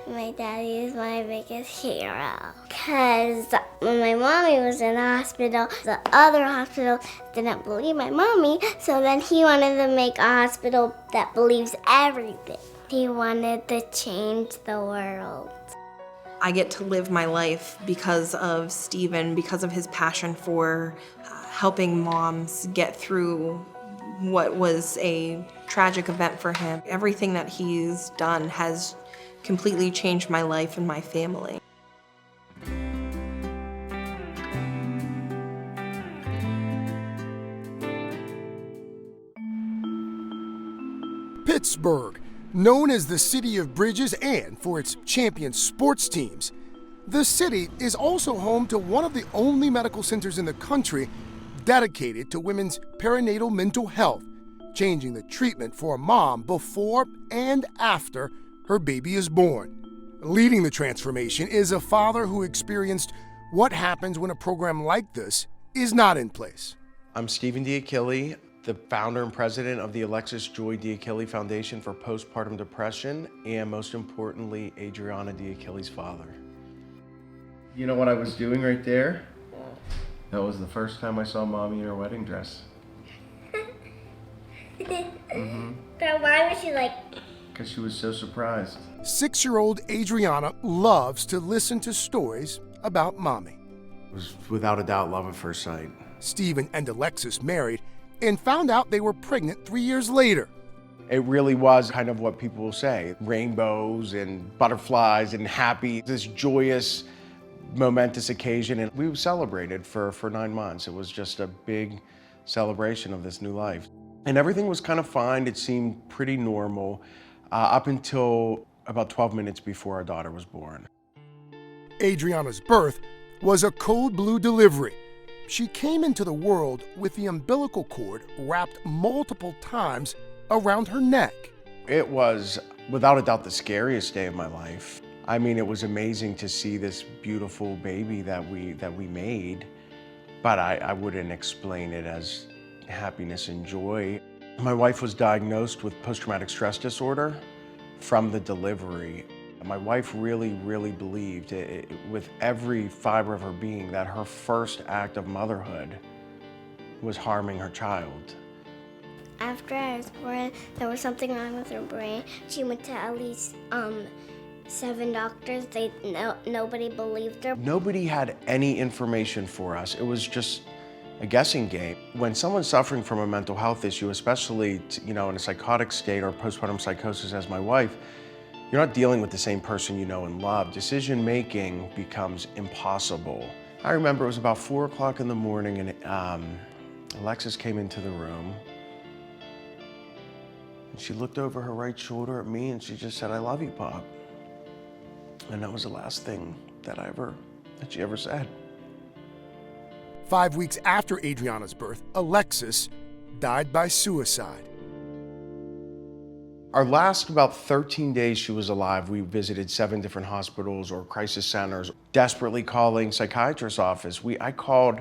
My daddy is my biggest hero. Because when my mommy was in the hospital, the other hospital didn't believe my mommy, so then he wanted to make a hospital that believes everything. He wanted to change the world. I get to live my life because of Stephen, because of his passion for helping moms get through what was a tragic event for him. Everything that he's done has completely changed my life and my family. Pittsburgh, known as the City of Bridges and for its champion sports teams, the city is also home to one of the only medical centers in the country dedicated to women's perinatal mental health, changing the treatment for a mom before and after her baby is born. Leading the transformation is a father who experienced what happens when a program like this is not in place. I'm Stephen D'Achille, the founder and president of the Alexis Joy D'Achille Foundation for postpartum depression, and most importantly, Adriana D'Achille's father. You know what I was doing right there? That was the first time I saw Mommy in her wedding dress. But why was she like... Because she was so surprised. 6-year-old Adriana loves to listen to stories about Mommy. It was without a doubt love at first sight. Stephen and Alexis married and found out they were pregnant 3 years later. It really was kind of what people will say, rainbows and butterflies and happy, this joyous, momentous occasion. And we celebrated for 9 months. It was just a big celebration of this new life. And everything was kind of fine. It seemed pretty normal up until about 12 minutes before our daughter was born. Adriana's birth was a cold blue delivery. She came into the world with the umbilical cord wrapped multiple times around her neck. It was, without a doubt, the scariest day of my life. I mean, it was amazing to see this beautiful baby that we made, but I wouldn't explain it as happiness and joy. My wife was diagnosed with post-traumatic stress disorder from the delivery. My wife really, really believed with every fiber of her being that her first act of motherhood was harming her child. After I was born, there was something wrong with her brain. She went to at least 7 doctors. Nobody believed her. Nobody had any information for us. It was just a guessing game. When someone's suffering from a mental health issue, especially in a psychotic state or postpartum psychosis as my wife, you're not dealing with the same person you know and love. Decision-making becomes impossible. I remember it was about 4 o'clock in the morning and Alexis came into the room. And she looked over her right shoulder at me and she just said, "I love you, Pop." And that was the last thing that she ever said. 5 weeks after Adriana's birth, Alexis died by suicide. Our last about 13 days she was alive, we visited 7 different hospitals or crisis centers, desperately calling psychiatrist's office. I called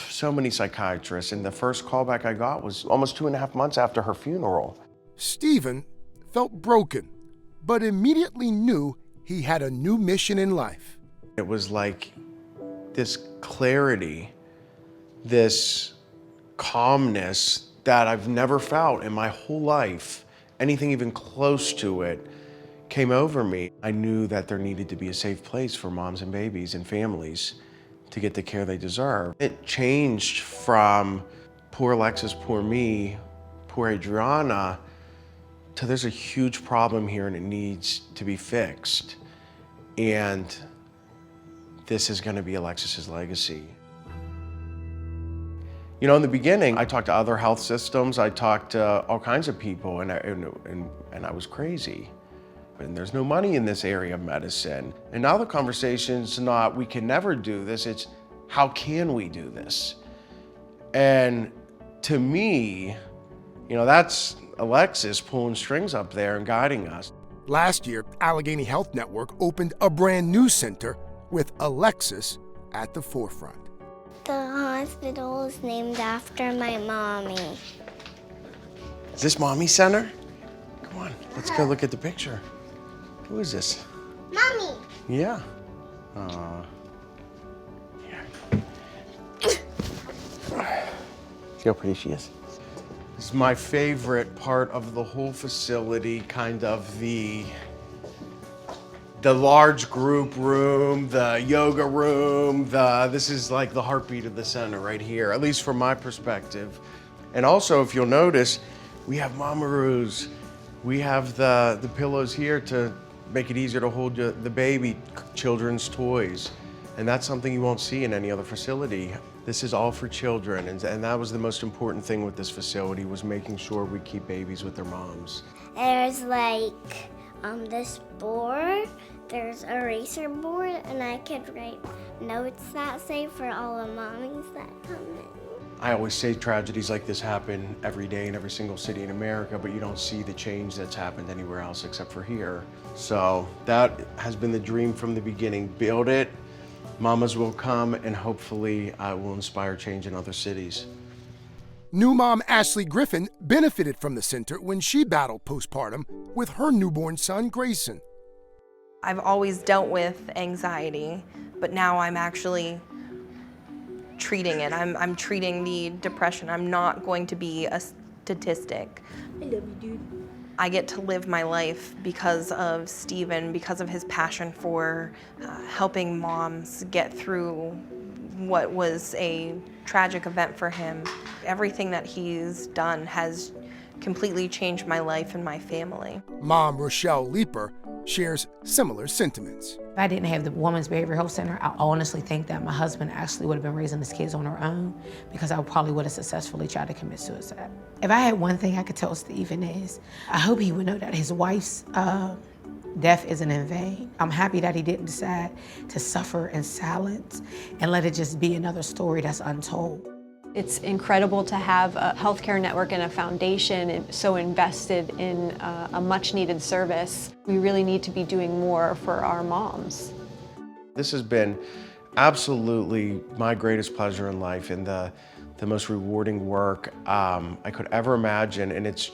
so many psychiatrists, and the first callback I got was almost 2.5 months after her funeral. Stephen felt broken, but immediately knew he had a new mission in life. It was like this clarity, this calmness that I've never felt in my whole life. Anything even close to it came over me. I knew that there needed to be a safe place for moms and babies and families to get the care they deserve. It changed from poor Alexis, poor me, poor Adriana, to there's a huge problem here and it needs to be fixed. And this is gonna be Alexis's legacy. In the beginning, I talked to other health systems, I talked to all kinds of people, and I was crazy. And there's no money in this area of medicine. And now the conversation's not, we can never do this, it's how can we do this? And to me, that's Alexis pulling strings up there and guiding us. Last year, Allegheny Health Network opened a brand new center with Alexis at the forefront. The hospital is named after my mommy. Is this Mommy Center? Come on, let's go look at the picture. Who is this? Mommy! Yeah. See how pretty she is? This is my favorite part of the whole facility, kind of the large group room, the yoga room, this is like the heartbeat of the center right here, at least from my perspective. And also, if you'll notice, we have mamaroos. We have the pillows here to make it easier to hold the baby, children's toys. And that's something you won't see in any other facility. This is all for children, and that was the most important thing with this facility, was making sure we keep babies with their moms. There's like this board, there's a eraser board, and I could write notes that say for all the mommies that come in. I always say tragedies like this happen every day in every single city in America, but you don't see the change that's happened anywhere else except for here. So that has been the dream from the beginning. Build it, mamas will come, and hopefully will inspire change in other cities. New mom Ashley Griffin benefited from the center when she battled postpartum with her newborn son, Grayson. I've always dealt with anxiety, but now I'm actually treating it. I'm treating the depression. I'm not going to be a statistic. I love you, dude. I get to live my life because of Steven, because of his passion for helping moms get through what was a tragic event for him. Everything that he's done has completely changed my life and my family. Mom Rochelle Leeper shares similar sentiments. If I didn't have the Women's Behavioral Health Center, I honestly think that my husband actually would have been raising his kids on her own, because I probably would have successfully tried to commit suicide. If I had one thing I could tell Steven is, I hope he would know that his wife's death isn't in vain. I'm happy that he didn't decide to suffer in silence and let it just be another story that's untold. It's incredible to have a healthcare network and a foundation so invested in a much-needed service. We really need to be doing more for our moms. This has been absolutely my greatest pleasure in life, and the most rewarding work I could ever imagine. And it's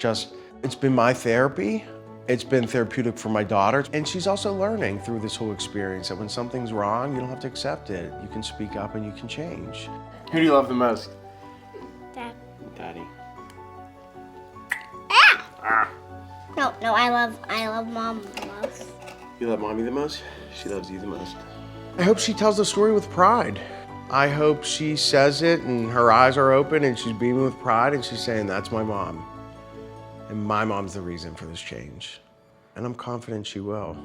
been my therapy. It's been therapeutic for my daughter. And she's also learning through this whole experience that when something's wrong, you don't have to accept it. You can speak up and you can change. Who do you love the most? Dad. Daddy. No, I love Mom the most. You love Mommy the most? She loves you the most. I hope she tells the story with pride. I hope she says it and her eyes are open and she's beaming with pride and she's saying, that's my mom. And my mom's the reason for this change. And I'm confident she will.